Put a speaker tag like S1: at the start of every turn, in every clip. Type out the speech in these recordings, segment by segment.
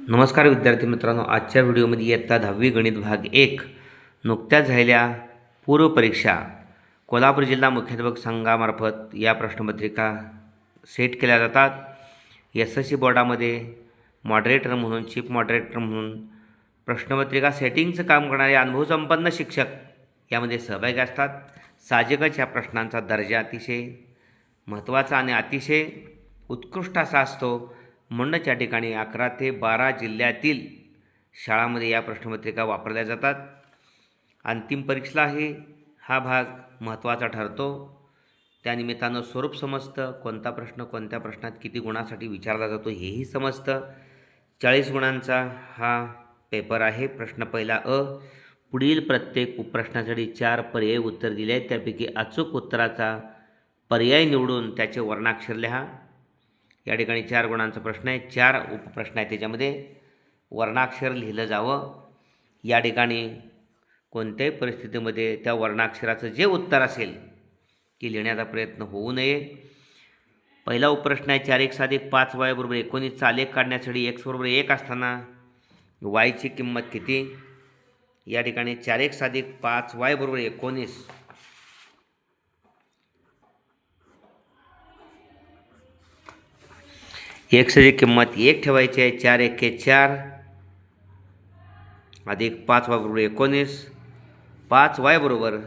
S1: नमस्कार विद्यार्थी मित्रांनो, आजच्या व्हिडिओमध्ये इयत्ता 10वी गणित भाग 1 नुकत्याच झालेल्या पूर्वपरीक्षा कोल्हापूर जिल्हा मुख्याध्यापक संघामार्फत या प्रश्नपत्रिका सेट केल्या जातात. SSC बोर्डामध्ये मॉडरेटर म्हणून, चीफ मॉडरेटर म्हणून प्रश्नपत्रिका सेटिंगचं काम करणारे अनुभवसंपन्न शिक्षक यामध्ये सहभागी असतात. साहजिकच या प्रश्नांचा दर्जा अतिशय महत्त्वाचा आणि अतिशय उत्कृष्ट असा असतो. म्हणूनच या ठिकाणी 11 ते 12 जिल्ह्यातील शाळांमध्ये या प्रश्नपत्रिका वापरल्या जातात. अंतिम परीक्षेलाही हा भाग महत्त्वाचा ठरतो. त्यानिमित्तानं स्वरूप समजतं, कोणता प्रश्न कोणत्या प्रश्नात किती गुणासाठी विचारला जातो हेही समजतं. 40 गुणांचा हा पेपर आहे. प्रश्न पहिला अ. पुढील प्रत्येक उपप्रश्नासाठी 4 पर्यायी उत्तर दिले आहेत. त्यापैकी अचूक उत्तराचा पर्याय निवडून त्याचे वर्णाक्षर लिहा. या ठिकाणी 4 गुणांचा प्रश्न आहे. 4 उपप्रश्न आहेत, त्याच्यामध्ये वर्णाक्षर लिहिलं जावं. या ठिकाणी कोणत्याही परिस्थितीमध्ये त्या वर्णाक्षराचं जे उत्तर असेल ते लिहिण्याचा प्रयत्न होऊ नये. पहिला उपप्रश्न आहे. 4x + 5y = 19 चा आलेख काढण्यासाठी x = 1 असताना y ची किंमत किती? या ठिकाणी 4x + 5y = 19. एक्सची किंमत 1 ठेवायची आहे. 4 × 1 = 4 अधिक 5y = 19. 5y =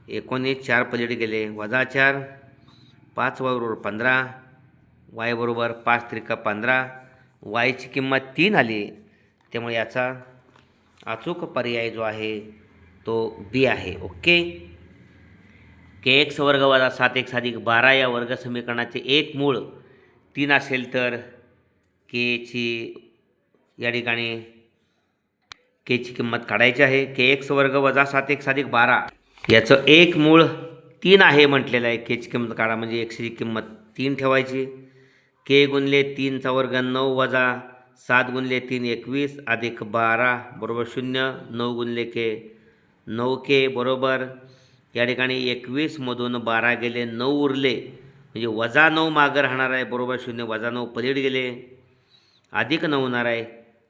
S1: 19. 4 पलीकडे गेले -4. 5y = 15. y = 5 × 3 = 15. y ची किंमत 3 आली. त्यामुळे याचा अचूक पर्याय जो आहे तो बी आहे. ओके. kx² - 7x + 12 या वर्ग समीकरणाचे एक मूळ 3 असेल तर केची या ठिकाणी केची किंमत काढायची आहे. kx² - 7x + 12 याचं एक मूळ 3 आहे म्हटलेलं आहे. केची किंमत काढा म्हणजे एक्सची किंमत 3 ठेवायची. k × 3 चा वर्ग 9 - 7 × 3 21 अधिक 12 = 0. 9 × k 9k बरोबर या ठिकाणी 21 मधून 12 गेले 9 उरले म्हणजे -9 मागं राहणार आहे बरोबर 0. -9 पलीकडे गेले अधिक 9 होणार आहे.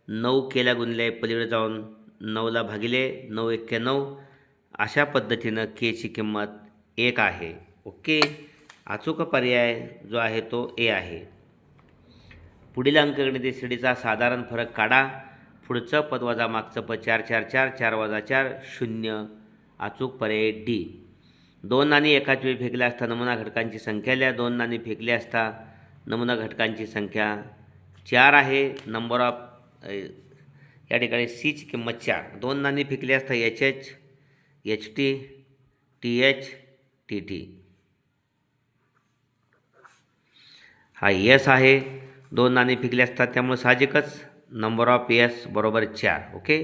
S1: 9 केला गुणले पलीकडे जाऊन 9ला भागिले 9 × 9. अशा पद्धतीनं केची किंमत 1 आहे. ओके. अचूक पर्याय जो आहे तो ए आहे. पुढील अंकगणित श्रेणीचा साधारण फरक काढा. पुढचं पद वजा मागचं पद 4 4 4 4 - 4 0. अचूक पर्याय डी. 2 नाणी एकाच वेळी फेकल्या असता नमुना घटकांची संख्या लिहा. 2 नाणी फेकली असता नमुना घटकांची संख्या 4 आहे. नंबर ऑफ या ठिकाणी सीची किंमत 4. 2 नाणी फेकली असता HH HT TH TT. हा यस आहे. 2 नाणी फेकली असतात त्यामुळे साहजिकच नंबर ऑफ यस बरोबर 4. ओके.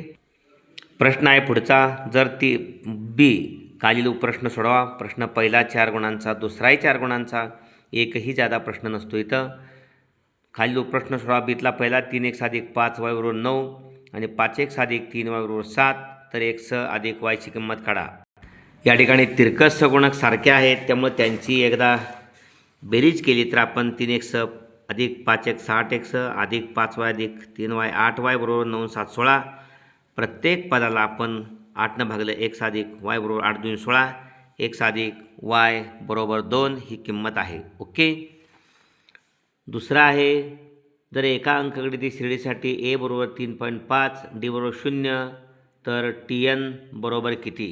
S1: प्रश्न आहे पुढचा. जर ती बी खालील उपप्रश्न सोडवा. प्रश्न पहिला 4 गुणांचा, दुसराही 4 गुणांचा, एकही जादा प्रश्न नसतो इथं. खालील उपप्रश्न सोडवा. बीतला पहिला 3x + 5y = 9 आणि 5x + 3y = 7 तर x अधिक y ची किंमत काढा. या ठिकाणी तिरकस सगुणक सारखे आहेत त्यामुळे त्यांची एकदा बेरीज केली तर आपण 3x अधिक 5x 8x अधिक 5y अधिक 3y 8y = 9 7 16. प्रत्येक पदाला आपण 8 भागलं x अधिक y = 8 2 16. x अधिक y = 2 ही किंमत आहे. ओके. दुसरा आहे. जर एका अंकगणित श्रेणीसाठी a = 3.5 d = 0 तर TN बरोबर किती?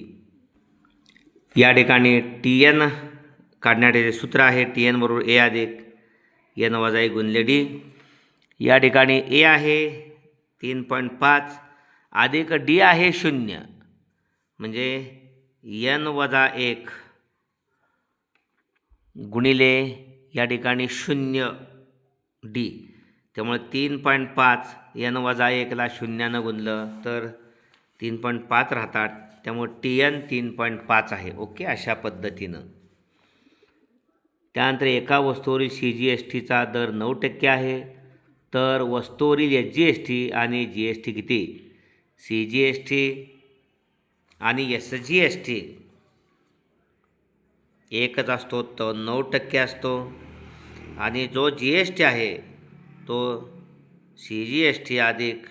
S1: या ठिकाणी TN काढण्याचे सूत्र आहे. TN = a अधिक n - 1 × d. या ठिकाणी a आहे 3.5 अधिक d आहे 0 म्हणजे n - 1 गुणिले या ठिकाणी 0 d. त्यामुळे 3.5 n - 1 ला 0 गुणलं तर 3.5 राहतात. त्यामुळे TN 3.5 आहे. ओके. अशा पद्धतीनं. त्यानंतर एका वस्तूवरील CGSTचा दर 9% आहे तर वस्तूवरील SGST आणि GST किती? CGST आणि SGST एकच असतो तो 9% असतो आणि जो GST आहे तो CGST अधिक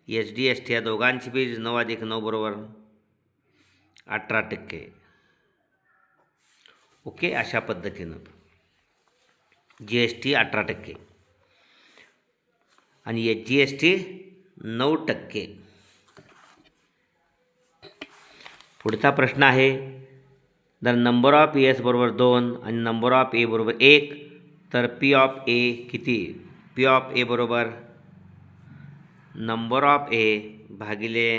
S1: SDST या दोघांची बेरीज 9 अधिक 9 बरोबर 18%. ओके, अशा पद्धतीनं GST 18% आणि SGST 9%. पुढचा प्रश्न आहे, जर नंबर ऑफ एस बरोबर 2 आणि नंबर ऑफ ए बरोबर 1 तर P ऑफ ए किती? P ऑफ ए बरोबर नंबर ऑफ ए भागिले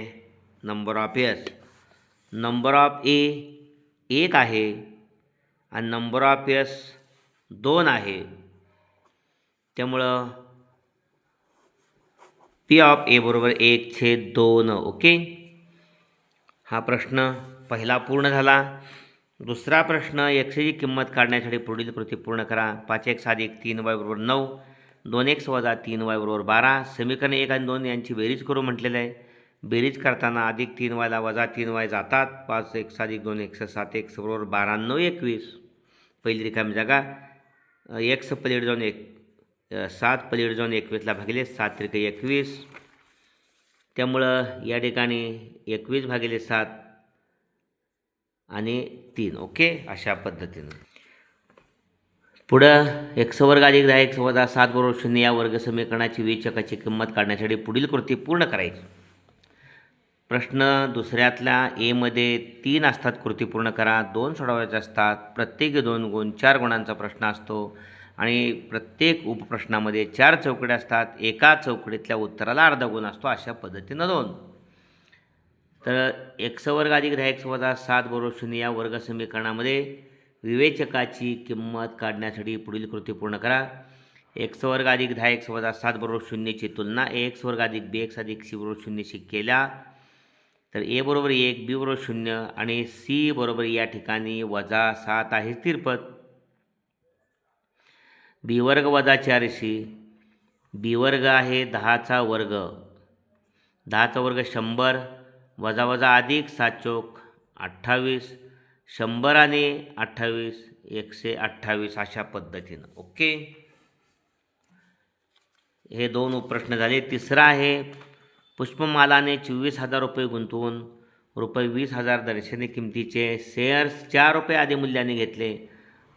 S1: number of S. Number of A 1 आहे आणि नंबर ऑफ एस 2 आहे, त्यामुळं P ऑफ ए बरोबर 1/2. ओके, हा प्रश्न पहिला पूर्ण झाला. दुसरा प्रश्न, एक्सची किंमत काढण्यासाठी पुढील कृती पूर्ण करा. 5x अधिक 3y बरोबर 9, 2x वजा 3y बरोबर 12. समीकरण 1 आणि 2 यांची बेरीज करू म्हटलेलं आहे. बेरीज करताना अधिक 3yला वजा 3y जातात. 5x अधिक 2x 7x बरोबर 12 9 21. पहिली रिकामी जागा, x पलीकडे जाऊन 7 पलीकडे जाऊन 21ला भागिले 7 त्रिक 21. त्यामुळं या ठिकाणी 21 भागिले 7 आणि 3. ओके, अशा पद्धतीनं पुढं x वर्ग अधिक 10x वजा 7 बरोबर 0 या वर्ग समीकरणाची विवेचकाची किंमत काढण्यासाठी पुढील कृती पूर्ण करायची. प्रश्न दुसऱ्यातल्या एमध्ये 3 असतात, कृती पूर्ण करा. 2 सोडवायचे असतात, प्रत्येकी 2 गुण, 4 गुणांचा प्रश्न असतो आणि प्रत्येक उपप्रश्नामध्ये 4 चौकड्या असतात. एका चौकडीतल्या उत्तराला अर्धा गुण असतो. अशा पद्धतीनं 2. तर x वर्ग अधिक 10x वजा 7 बरोबर 0 या वर्ग समीकरणामध्ये विवेचकाची किंमत काढण्यासाठी पुढील कृती पूर्ण करा. x वर्ग अधिक 10x वजा 7 बरोबर 0ची तुलना ax वर्ग अधिक bx अधिक c बरोबर 0शी केल्या तर a बरोबर 1, b बरोबर 0 आणि c बरोबर या ठिकाणी वजा 7 आहे स्थिरपद. b वर्ग वजा 4c, b वर्ग आहे 10चा वर्ग, 10चा वर्ग 100 वजा वजा अधिक 7 चौक 28, 100 आणि 28 128 अशा पद्धतीनं. ओके, हे 2 उपप्रश्न झाले. तिसरा आहे, पुष्पमालाने 24,000 रुपये गुंतवून रुपये 20,000 दर्शनी किमतीचे शेअर्स 4 रुपये आधी मूल्याने घेतले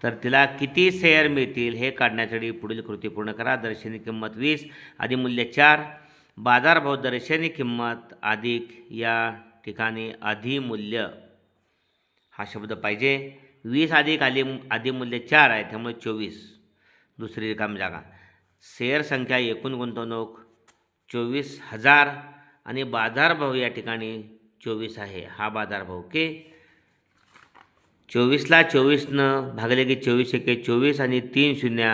S1: तर तिला किती शेअर मिळतील हे काढण्यासाठी पुढील कृती पूर्ण करा. दर्शनी किंमत 20 आधी मूल्य 4, बाजारभाव दर्शनी किंमत अधिक या ठिकाणी अधिमूल्य हा शब्द पाहिजे. 20 अधिक अधिमूल्य 4 आहे, त्यामुळे 24. दुसरी रिकामी जागा, शेअर संख्या एकूण गुंतवणूक 24,000 आणि बाजारभाव या ठिकाणी 24 आहे, हा बाजारभाव. ओके, 24ला 24नं भागले की 24 एके 24 आणि 3 शून्य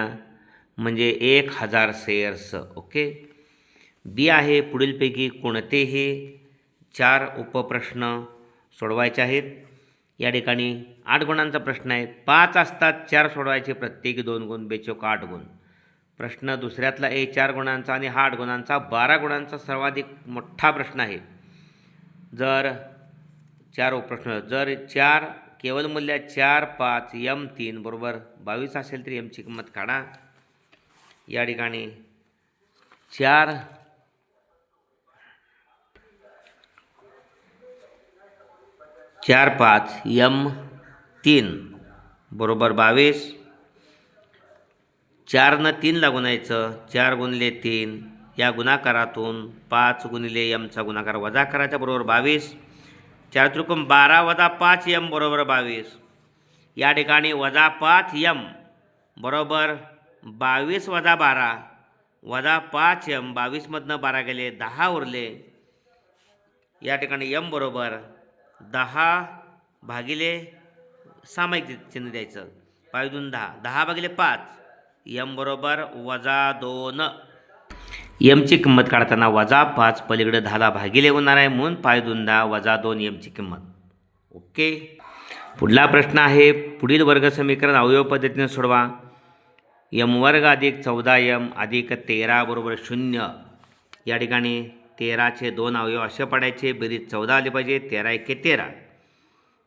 S1: म्हणजे 1,000 शेअर्स. ओके, बी आहे, पुढीलपैकी कोणतेही 4 उपप्रश्न सोडवायचे आहेत. या ठिकाणी 8 गुणांचा प्रश्न आहे. 5 असतात, 4 सोडवायचे, प्रत्येकी 2 गुण, बेचोक 8 गुण. प्रश्न दुसऱ्यातला 4 गुणांचा आणि 8 गुणांचा 12 गुणांचा सर्वाधिक मोठा प्रश्न आहे. जर 4 उपप्रश्न, जर 4 केवळ मूल्य 4 5 M3 बरोबर 22 असेल तर एमची किंमत काढा. या ठिकाणी 4 5 M3 बरोबर 22. 4नं 3ला गुणायचं, 4 गुणिले 3 या गुणाकारातून 5 गुणिले एमचा गुणाकार वजा करायचा बरोबर 22. 4 त्रिकोण 12 वजा 5 M बरोबर 22. या ठिकाणी वजा 5 M बरोबर 22 वजा 12 वजा 5 M, 22मधनं 12 गेले 10 उरले. या ठिकाणी M बरोबर 10 भागिले सामायिक चिन्ह द्यायचं, 5 2 10, 10 भागिले 5, M बरोबर वजा 2. एमची किंमत काढताना वजा 5 पलीकडे 10ला भागिले होणार आहे, म्हणून 5 2 10 वजा 2 एमची किंमत. ओके, पुढला प्रश्न आहे, पुढील वर्ग समीकरण अवयव पद्धतीने सोडवा. M वर्ग अधिक 14M अधिक 13 बरोबर 0. या ठिकाणी 13चे 2 अवयव असे पडायचे, बेरीज 14 आली पाहिजे, 13 एके 13.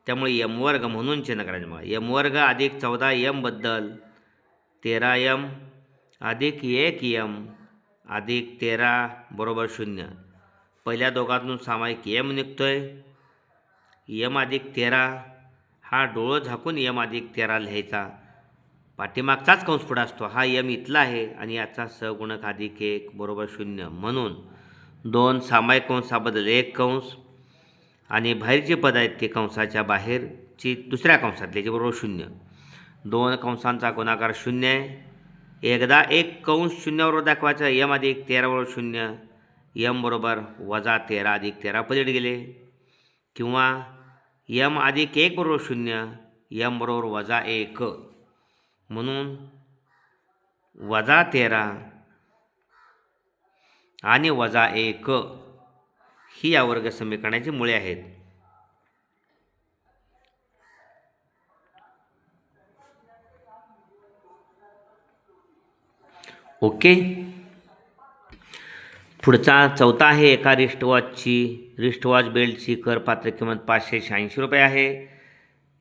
S1: त्यामुळे M वर्ग म्हणून चिन्ह करायचे. मग M वर्ग अधिक 14M बद्दल 13M अधिक 1M अधिक 13 बरोबर 0. पहिल्या दोघांतून सामायिक यम निघतोय. यम अधिक 13 हा डोळं झाकून यम अधिक 13 लिहायचा. पाठीमागचाच कंस पुढे असतो. हा यम इथला आहे आणि याचा सहगुणक अधिक 1 बरोबर 0. म्हणून 2 सामायिक कंसाबद्दल 1 कंस आणि बाहेरची पद आहेत ते कंसाच्या बाहेरची दुसऱ्या कंसातले जे बरोबर 0. 2 कंसांचा गुणाकार 0 आहे. एकदा एक कंस 0 बरोबर दाखवायचा. यम अधिक 13 बरोबर 0. यम बरोबर वजा 13 अधिक 13 पलीड गेले. किंवा यम अधिक 1 बरोबर 0. यम बरोबर वजा 1. म्हणून वजा 13 आणि वजा 1 ही या वर्ग समीकरणाची मुळे आहेत. ओके. पुढचा चौथा आहे. एका रिस्टवॉच बेल्टची करपात्र किंमत 586 रुपये आहे.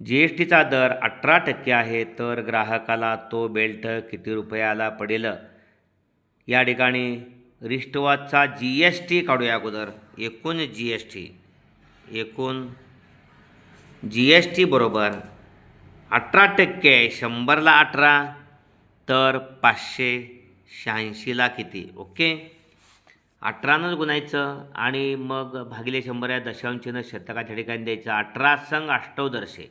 S1: GSTचा दर 18% आहे. तर ग्राहकाला तो बेल्ट किती रुपयाला पडेल? या ठिकाणी रिस्टवॉचचा GST काढूया अगोदर. एकूण GST बरोबर 18% आहे. 100ला 18 तर 586ला किती? ओके. 18नंच गुणायचं आणि मग भागिले 100 या दशांशचिन्ह शतकाच्या ठिकाणी द्यायचं. 18 संग अष्टवदर्शे.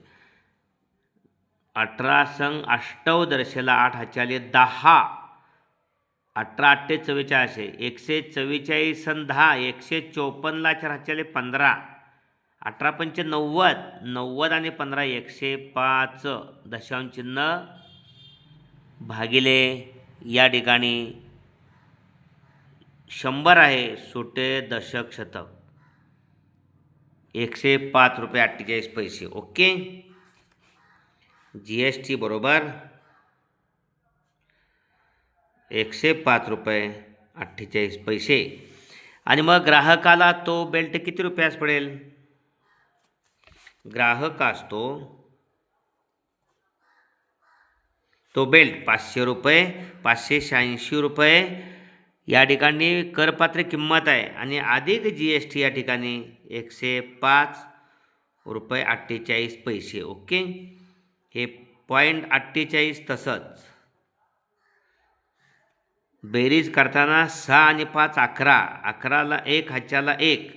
S1: 18 संग अष्टवदर्शेला 8 हाच्याले 10. 18 8 44 144 आणि 10 154ला 4 हाच्याले 15. 18 पंचे 90. 90 आणि 15 105 दशांशचिन्ह भागिले या ठिकाणी 100 आहे. सुटे दशक शतक 105 रुपये 48 पैसे. ओके. GST बरोबर 105 रुपये 48 पैसे. आणि मग ग्राहकाला तो बेल्ट किती रुपयास पडेल? ग्राहकास तो बेल्ट 500 रुपये 586 रुपये या ठिकाणी करपात्र किंमत आहे आणि अधिक GST या ठिकाणी 105 रुपये 48 पैसे. ओके. हे 0.48. तसंच बेरीज करताना 6 आणि 5 11. 11ला 1 हाच्याला 1.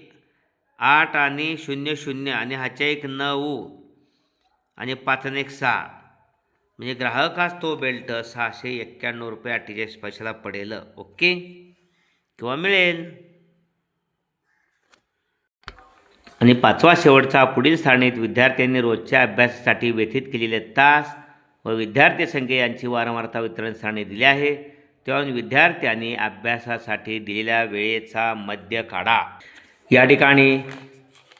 S1: 8 आणि 0 0 आणि हाच्या 1 9 आणि 5 आणि 1 6. म्हणजे ग्राहकास तो बेल्ट 691 रुपये 48 पैशाला पडेल. ओके. किंवा मिळेल. आणि पाचवा शेवटचा. पुढील सारणीत विद्यार्थ्यांनी रोजच्या अभ्यासासाठी व्यतीत केलेले तास व विद्यार्थी संख्या यांची वारंवारता वितरण सारणी दिली आहे. तेव्हा विद्यार्थ्यांनी अभ्यासासाठी दिलेल्या वेळेचा मध्य काढा. या ठिकाणी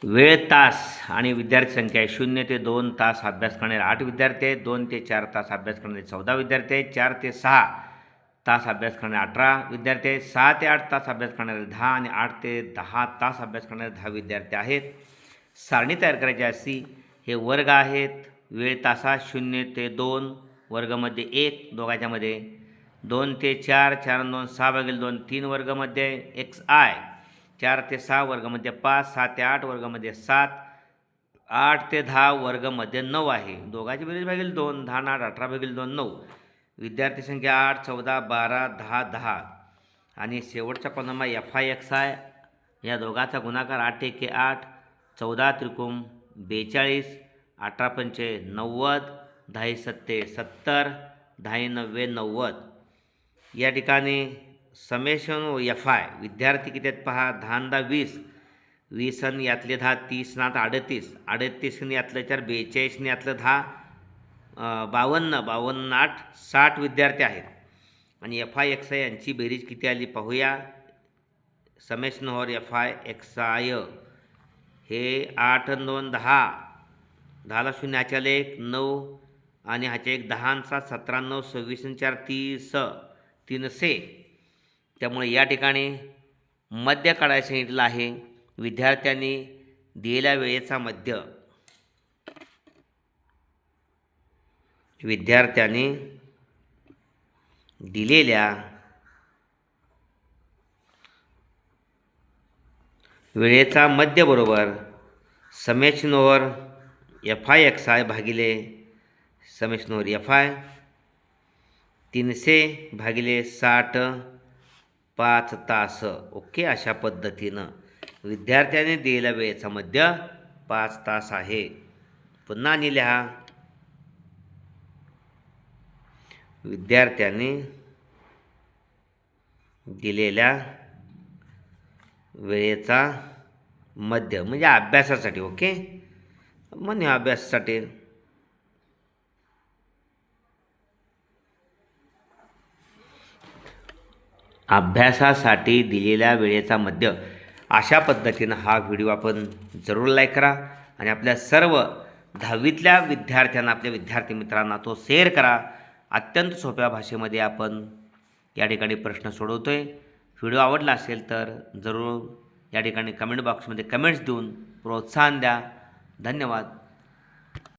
S1: वेळ तास आणि विद्यार्थी संख्या आहे. 0 ते 2 तास अभ्यास करणारे 8 विद्यार्थी आहेत. 2 ते 4 तास अभ्यास करणारे 14 विद्यार्थी आहेत. 4 ते 6 तास अभ्यास करणारे 18 विद्यार्थी आहेत. 6 ते 8 तास अभ्यास करणारे 10 आणि 8 ते 10 तास अभ्यास करणारे 10 विद्यार्थी आहेत. सारणी तयार करायची अशी. हे वर्ग आहेत. वेळ तासात 0 ते 2 वर्गमध्ये 1 दोघांच्यामध्ये. 2 ते 4 4 आणि 2 6 भागिले 2 3 वर्गमध्ये XI. 4 ते 6 वर्गमध्ये 5. 6 ते 8 वर्गमध्ये 7. 8 ते 10 वर्गमध्ये 9 आहे. दोघांची बेरीज भागिले 2. 10 8 18 भागिले 2 9. विद्यार्थी संख्या 8 14 12 10 10. आणि शेवटचा कॉलम FI या दोघांचा गुणाकार 8 1 8. 14 त्रिकोण 42. 18 पंचे 90. 10 सत्ते 70. 10 9 90. या ठिकाणी समेशन FI विद्यार्थी किती आहेत पहा. 10 10 20. 20 आणि यातले 10 30 आणि 38. 38 आणि यातलं 4 42 आणि यातलं 10 52. 52 8 60 विद्यार्थी आहेत. आणि FI XI यांची बेरीज किती आली पाहूया. समेशन FI XI हे 8 आणि 2 10. 10ला 0 ह्याच्याला 1 9 आणि ह्याच्या 1 10 आणि 7 17 9 26 आणि 4 30 300. त्यामुळे या ठिकाणी मध्य काढायला सांगितलं आहे. विद्यार्थ्यांनी दिलेल्या वेळेचा मध्य दिलेल्या वेळेचा मध्य बरोबर summation over F I X I भागिले समेशन ओव्हर एफ आय 300/60 5 तास. ओके, अशा पद्धतीनं विद्यार्थ्याने दिलेल्या वेळेचा मध्य 5 तास आहे. पुन्हा आणि लिहा, विद्यार्थ्याने दिलेल्या वेळेचा मध्य म्हणजे अभ्यासासाठी. ओके, म्हणजे अभ्यासासाठी दिलेल्या वेळेचा मध्य. अशा पद्धतीनं हा व्हिडिओ आपण जरूर लाईक करा आणि आपल्या सर्व 10वीतल्या विद्यार्थ्यांना, आपल्या विद्यार्थी मित्रांना तो शेअर करा. अत्यंत सोप्या भाषेमध्ये आपण या ठिकाणी प्रश्न सोडवतो आहे. व्हिडिओ आवडला असेल तर जरूर या ठिकाणी कमेंट बॉक्समध्ये कमेंट्स देऊन प्रोत्साहन द्या. धन्यवाद.